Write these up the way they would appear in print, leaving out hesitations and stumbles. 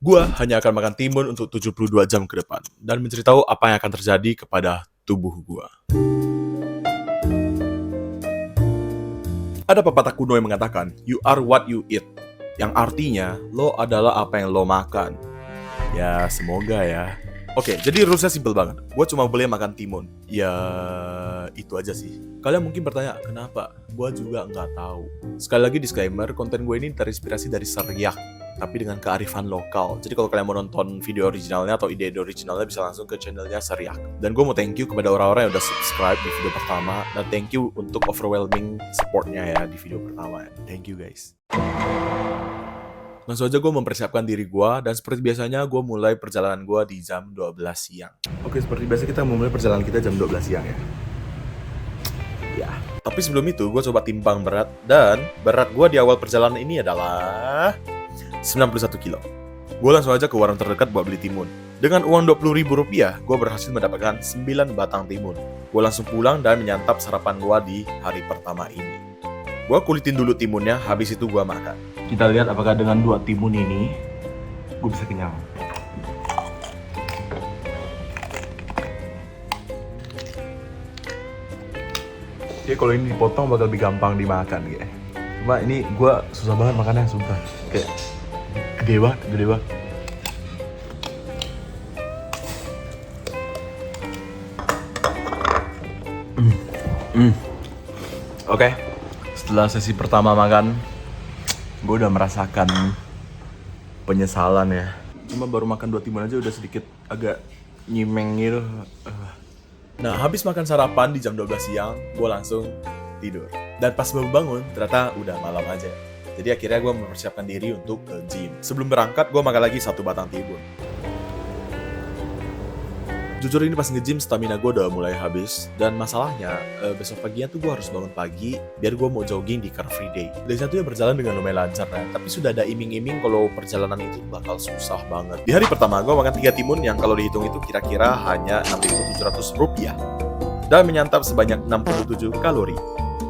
Gua hanya akan makan timun untuk 72 jam ke depan dan mencari tahu apa yang akan terjadi kepada tubuh gua. Ada pepatah kuno yang mengatakan, "You are what you eat." Yang artinya, lo adalah apa yang lo makan. Ya, semoga ya. Oke, jadi rulesnya simpel banget. Gue cuma boleh makan timun. Ya, itu aja sih. Kalian mungkin bertanya, kenapa? Gue juga nggak tahu. Sekali lagi disclaimer, konten gue ini terinspirasi dari Seriak, tapi dengan kearifan lokal. Jadi kalau kalian mau nonton video originalnya atau ide originalnya bisa langsung ke channelnya Seriak. Dan gue mau thank you kepada orang-orang yang udah subscribe di video pertama. Dan thank you untuk overwhelming supportnya ya di video pertama. Thank you guys. Langsung aja gue mempersiapkan diri gue, dan seperti biasanya gue mulai perjalanan gue di jam 12 siang. Oke, seperti biasa kita memulai perjalanan kita jam 12 siang ya. Ya, tapi sebelum itu gue coba timbang berat, dan berat gue di awal perjalanan ini adalah 91 kilo. Gue langsung aja ke warung terdekat buat beli timun. Dengan uang Rp20.000, gue berhasil mendapatkan 9 batang timun. Gue langsung pulang dan menyantap sarapan gue di hari pertama ini. Gue kulitin dulu timunnya, habis itu gue makan. Kita lihat apakah dengan 2 timun ini gue bisa kenyang. Oke, kalau ini dipotong bakal lebih gampang dimakan ya. Cuma ini gue susah banget makannya, sumpah. Kayak gede banget, gede banget. Oke, setelah sesi pertama makan, gue udah merasakan penyesalan ya. Cuma baru makan 2 timun aja udah sedikit agak nyimeng gitu. Nah, habis makan sarapan di jam 12 siang, gue langsung tidur. Dan pas baru bangun, ternyata udah malam aja. Jadi akhirnya gue mempersiapkan diri untuk ke gym. Sebelum berangkat, gue makan lagi 1 batang timun. Jujur ini pas nge-gym stamina gue udah mulai habis. Dan masalahnya, besok paginya tuh gue harus bangun pagi biar gue mau jogging di Car Free Day. Dari satunya berjalan dengan lumayan lancar ya, tapi sudah ada iming-iming kalau perjalanan itu bakal susah banget. Di hari pertama gue makan 3 timun yang kalau dihitung itu kira-kira hanya Rp6.700 dan menyantap sebanyak 67 kalori.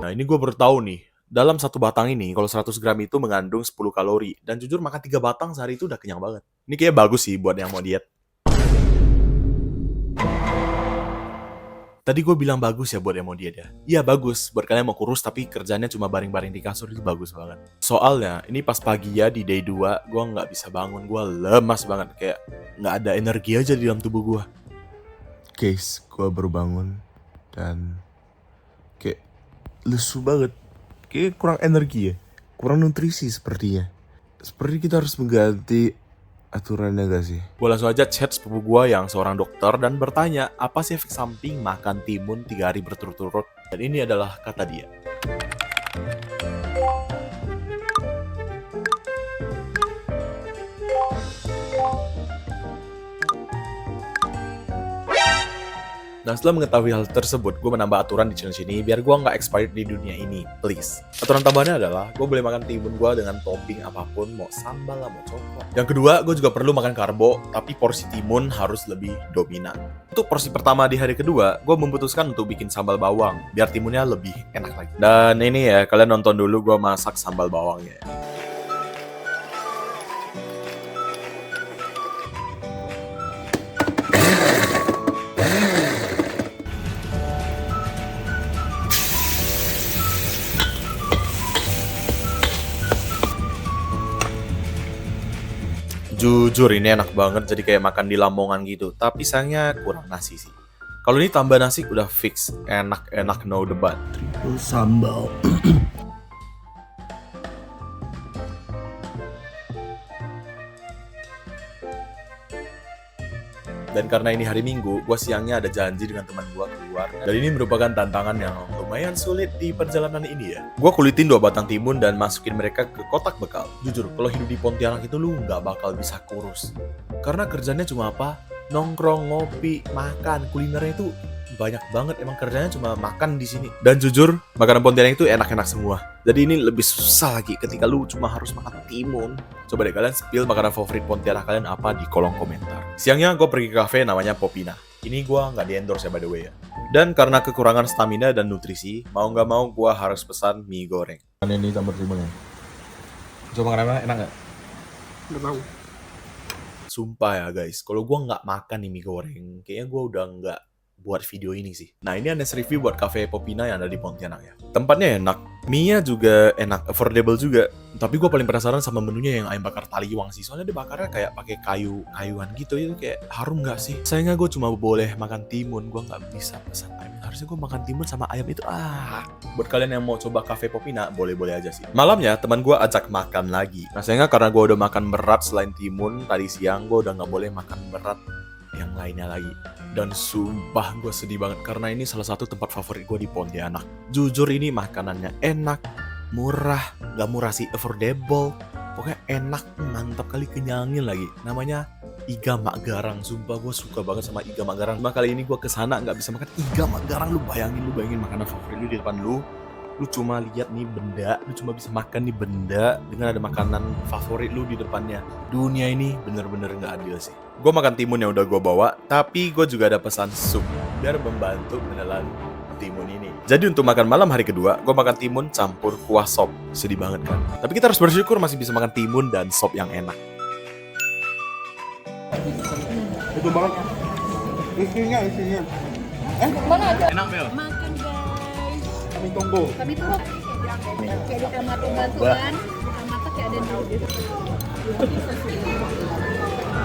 Nah, ini gue baru tahu nih, dalam 1 batang ini kalau 100 gram itu mengandung 10 kalori. Dan jujur makan 3 batang sehari itu udah kenyang banget. Ini kayaknya bagus sih buat yang mau diet. Tadi gue bilang bagus ya buat yang mau diet ya. Iya bagus, buat kalian yang mau kurus tapi kerjanya cuma baring-baring di kasur itu bagus banget. Soalnya, ini pas pagi ya di day 2, gue nggak bisa bangun, gue lemas banget. Kayak nggak ada energi aja di dalam tubuh gue. Guys, gue baru bangun dan kayak lesu banget. Kayak kurang energi ya, kurang nutrisi sepertinya. Seperti kita harus mengganti aturannya gak sih? Gue langsung aja chat sepupu gue yang seorang dokter dan bertanya apa sih efek samping makan timun 3 hari berturut-turut. Dan ini adalah kata dia. Nah, setelah mengetahui hal tersebut, gue menambah aturan di challenge ini biar gue nggak expired di dunia ini, please. Aturan tambahannya adalah, gue boleh makan timun gue dengan topping apapun, mau sambal lah, mau coklat. Yang kedua, gue juga perlu makan karbo, tapi porsi timun harus lebih dominan. Untuk porsi pertama di hari kedua, gue memutuskan untuk bikin sambal bawang, biar timunnya lebih enak lagi. Dan ini ya, kalian nonton dulu gue masak sambal bawangnya. Jujur ini enak banget, jadi kayak makan di Lamongan gitu. Tapi sayangnya kurang nasi sih. Kalau ini tambah nasi udah fix, enak-enak no debat. Triple sambal. Dan karena ini hari Minggu, gue siangnya ada janji dengan teman gue keluar. Dan ini merupakan tantangan yang lumayan sulit di perjalanan ini ya. Gue kulitin 2 batang timun dan masukin mereka ke kotak bekal. Jujur, kalau hidup di Pontianak itu lu nggak bakal bisa kurus. Karena kerjanya cuma apa? Nongkrong, ngopi, makan, kulinernya itu banyak banget. Emang kerjanya cuma makan di sini. Dan jujur, makanan Pontianak itu enak-enak semua. Jadi ini lebih susah lagi ketika lu cuma harus makan timun. Coba deh kalian spill makanan favorit Pontianak kalian apa di kolom komentar. Siangnya gue pergi ke cafe namanya Popina. Ini gue nggak di endorse ya by the way ya. Dan karena kekurangan stamina dan nutrisi, mau nggak mau gue harus pesan mie goreng. Ini campur timunnya. Coba makan enak nggak? Nggak tahu. Sumpah ya guys, kalau gue nggak makan nih mie goreng, kayaknya gue udah nggak buat video ini sih. Nah ini honest review buat Cafe Popina yang ada di Pontianak ya. Tempatnya enak, mie-nya juga enak, affordable juga. Tapi gue paling penasaran sama menunya yang ayam bakar taliwang sih. Soalnya dia bakarnya kayak pakai kayuan gitu, itu kayak harum nggak sih? Sayangnya gue cuma boleh makan timun, gue nggak bisa pesan ayam. Harusnya gue makan timun sama ayam itu. Buat kalian yang mau coba Cafe Popina, boleh-boleh aja sih. Malamnya teman gue ajak makan lagi. Nah sayangnya karena gue udah makan berat selain timun tadi siang, gue udah nggak boleh makan berat yang lainnya lagi. Dan sumpah gue sedih banget karena ini salah satu tempat favorit gue di Pontianak. Jujur ini makanannya enak, murah, gak murah sih, affordable. Pokoknya enak, mantap kali, kenyangin lagi. Namanya Iga Mak Garang. Sumpah gue suka banget sama Iga Mak Garang. Cuma kali ini gue kesana gak bisa makan Iga Mak Garang. Lu bayangin makanan favorit lu di depan lu. Lu cuma lihat nih benda, lu cuma bisa makan nih benda dengan ada makanan favorit lu di depannya. Dunia ini bener-bener gak adil sih. Gue makan timun yang udah gue bawa, tapi gue juga ada pesan sup biar membantu menelan timun ini. Jadi untuk makan malam hari kedua, gue makan timun campur kuah sop. Sedih banget kan? Tapi kita harus bersyukur masih bisa makan timun dan sop yang enak. Itu banget. Isinya. Mana ada? Enak Mel. Makan guys. Kami tunggu. Kami tuh kayak di kamar pembantuan, kamar tuh kayak ada di.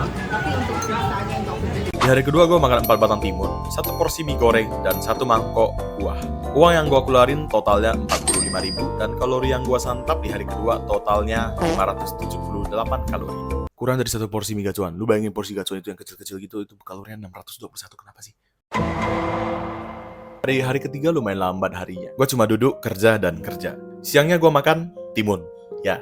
Tapi untuk sisanya untuk Di hari kedua gue makan 4 batang timun, 1 porsi mie goreng, dan 1 mangkok kuah. Uang yang gue keluarin totalnya 45.000 dan kalori yang gue santap di hari kedua totalnya 578 kalori. Kurang dari 1 porsi mie gacuan. Lu bayangin porsi gacuan itu yang kecil-kecil gitu, itu kalorinya 621, kenapa sih? Hari ketiga lumayan lambat harinya. Gue cuma duduk, kerja, dan kerja. Siangnya gue makan timun. Ya,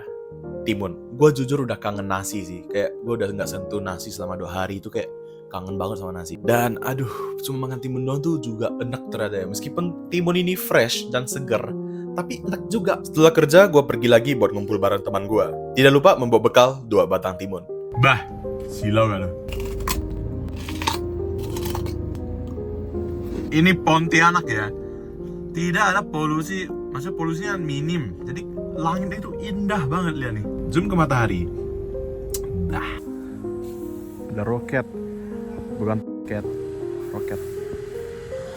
timun. Gue jujur udah kangen nasi sih. Kayak gue udah nggak sentuh nasi selama 2 hari itu kayak kangen banget sama nasi. Dan aduh, cuma makan timun doang tuh juga enak ternyata ya. Meskipun timun ini fresh dan seger, tapi enak juga. Setelah kerja, gue pergi lagi buat ngumpul bareng teman gue. Tidak lupa membawa bekal 2 batang timun. Bah, silau gak lo? Ini Pontianak ya. Tidak ada polusi, maksudnya polusinya minim. Jadi langitnya itu indah banget lihat nih. Zoom ke matahari. Dah. Ada roket. Bukan roket.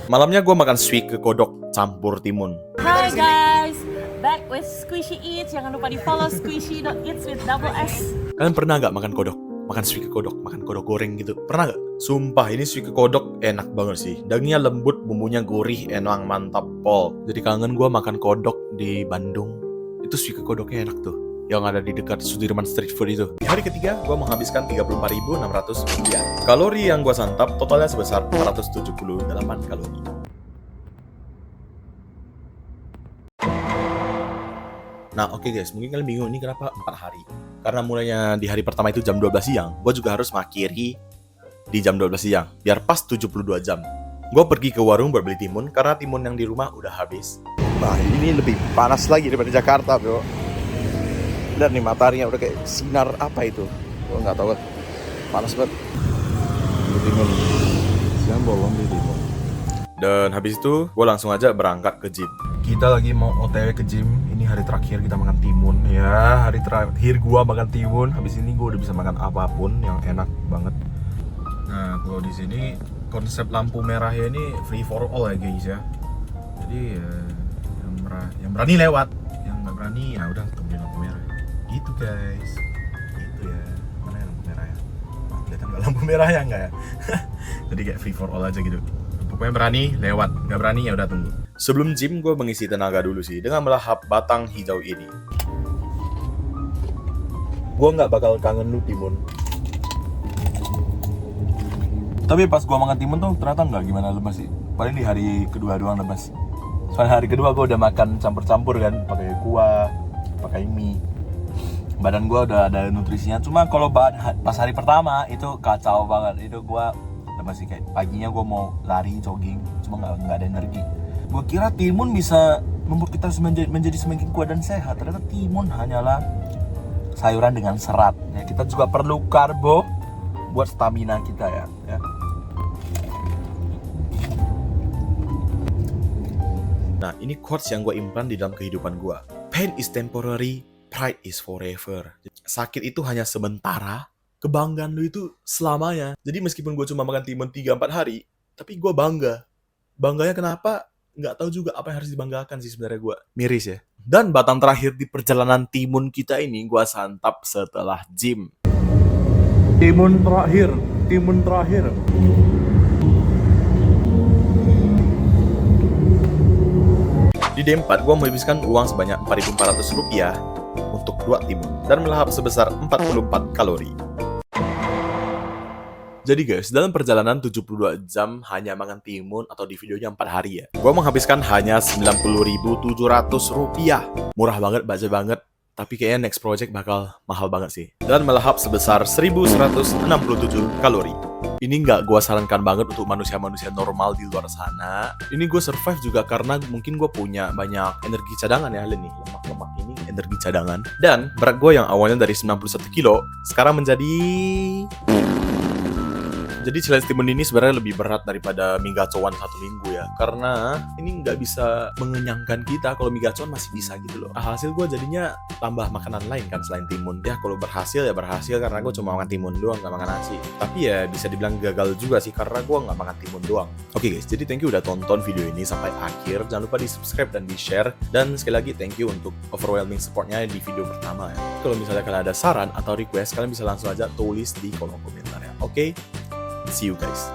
Malamnya gue makan suik ke kodok campur timun. Hi guys, back with Squishy Eats. Jangan lupa di follow squishy.eats with double S. Kalian pernah nggak makan kodok? Makan suik ke kodok, makan kodok goreng gitu. Pernah nggak? Sumpah ini suik ke kodok enak banget sih. Dagingnya lembut, bumbunya gurih, enak, mantap pol. Jadi kangen gue makan kodok di Bandung. Itu suik ke kodoknya enak tuh, yang ada di dekat Sudirman Street Food itu. Di hari ketiga, gue menghabiskan 34.600 rupiah. Kalori yang gue santap totalnya sebesar 478 kalori. Nah oke guys, mungkin kalian bingung ini kenapa 4 hari. Karena mulainya di hari pertama itu jam 12 siang, gue juga harus mengakhiri di jam 12 siang, biar pas 72 jam. Gue pergi ke warung buat beli timun, karena timun yang di rumah udah habis. Nah ini lebih panas lagi daripada Jakarta bro. Lihat nih mataharinya udah kayak sinar apa itu. Gue nggak tahu. Panas banget. Beli timun. Siang bolong beli timun. Dan habis itu, gue langsung aja berangkat ke gym. Kita lagi mau OTW ke gym. Ini hari terakhir kita makan timun. Ya, hari terakhir gue makan timun. Habis ini gue udah bisa makan apapun yang enak banget. Nah, kalau di sini konsep lampu merahnya ini free for all ya guys ya. Jadi yang berani lewat, yang nggak berani ya udah tungguin lampu merah. Gitu guys. Gitu ya. Mana ya lampu merah ya? Kelihatan nggak lampu merah ya nggak ya? Jadi kayak free for all aja gitu. Pokoknya berani lewat, nggak berani ya udah tunggu. Sebelum gym gue mengisi tenaga dulu sih dengan melahap batang hijau ini. Gue nggak bakal kangen lu timun. Tapi pas gue makan timun tuh ternyata nggak gimana lemas sih. Paling di hari kedua doang lemas. Soalnya hari kedua gue udah makan campur-campur kan, pakai kuah, pakai mie. Badan gue udah ada nutrisinya. Cuma kalau pas hari pertama itu kacau banget. Itu gue masih kayak paginya gue mau lari jogging, cuma nggak ada energi. Gue kira timun bisa membuat kita menjadi semakin kuat dan sehat. Ternyata timun hanyalah sayuran dengan serat. Ya, kita juga perlu karbo buat stamina kita ya. Nah ini quotes yang gue implan di dalam kehidupan gue. Pain is temporary, pride is forever. Sakit itu hanya sementara, kebanggaan lu itu selamanya. Jadi meskipun gue cuma makan timun 3-4 hari, tapi gue bangga. Bangganya kenapa? Nggak tahu juga apa yang harus dibanggakan sih sebenarnya gue. Miris ya. Dan batang terakhir di perjalanan timun kita ini gue santap setelah gym. Timun terakhir. Di D4, gue menghabiskan uang sebanyak Rp4.400 untuk 2 timun dan melahap sebesar 44 kalori. Jadi guys, dalam perjalanan 72 jam hanya makan timun atau di videonya 4 hari ya, gue menghabiskan hanya Rp90.700. Murah banget, baca banget. Tapi kayaknya next project bakal mahal banget sih. Dan melahap sebesar 1.167 kalori. Ini nggak gue sarankan banget untuk manusia-manusia normal di luar sana. Ini gue survive juga karena mungkin gue punya banyak energi cadangan ya, nih lemak-lemak ini energi cadangan. Dan berat gue yang awalnya dari 91 kilo, sekarang menjadi... Jadi challenge timun ini sebenarnya lebih berat daripada mie gacoan 1 minggu ya. Karena ini nggak bisa mengenyangkan kita. Kalau mie gacoan masih bisa gitu loh. Hasil gue jadinya tambah makanan lain kan selain timun. Ya kalau berhasil ya berhasil karena gue cuma makan timun doang, nggak makan nasi. Tapi ya bisa dibilang gagal juga sih karena gue nggak makan timun doang. Oke guys, jadi thank you udah tonton video ini sampai akhir. Jangan lupa di subscribe dan di share. Dan sekali lagi thank you untuk overwhelming supportnya di video pertama ya. Kalau misalnya kalian ada saran atau request, kalian bisa langsung aja tulis di kolom komentar ya. Oke? See you guys.